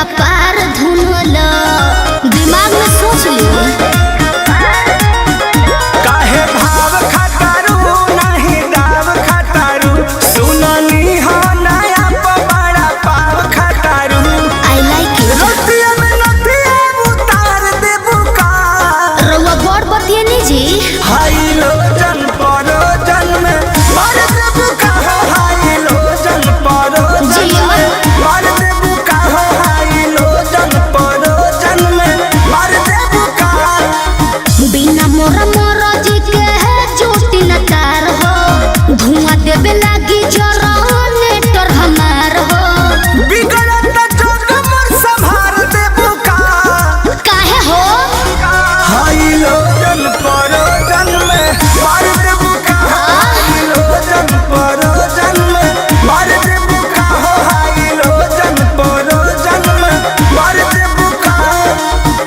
कपार धुनल। दिमाग में सोच ली काहे भाव खटारू नहीं दाव खटारू सुननी हो नया बड़ा पाव खटारू। I like it. रोटिया में नथिया उतार दे बुका रउआ बड़ बतिए नी जी। हाई लो जन परो जन में मार दे बुका हो हाई लो जन परो जन में मार दे बुका हो हाई लो जन परो जन में मार दे बुका। बिना मोरा मोरा जी के है झूठी नकार हो धुआं देवे लागी जनरेटर हमार हो। बिगड़त जोग मोर संभार दे बुका काहे हो हाई लो जन परो जन में मार दे बुका हाई लो जन परो जन में मार दे बुका हो हाई लो जन परो जन में मार दे बुका।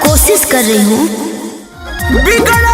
कोशिश कर रही हूँ। बिगड़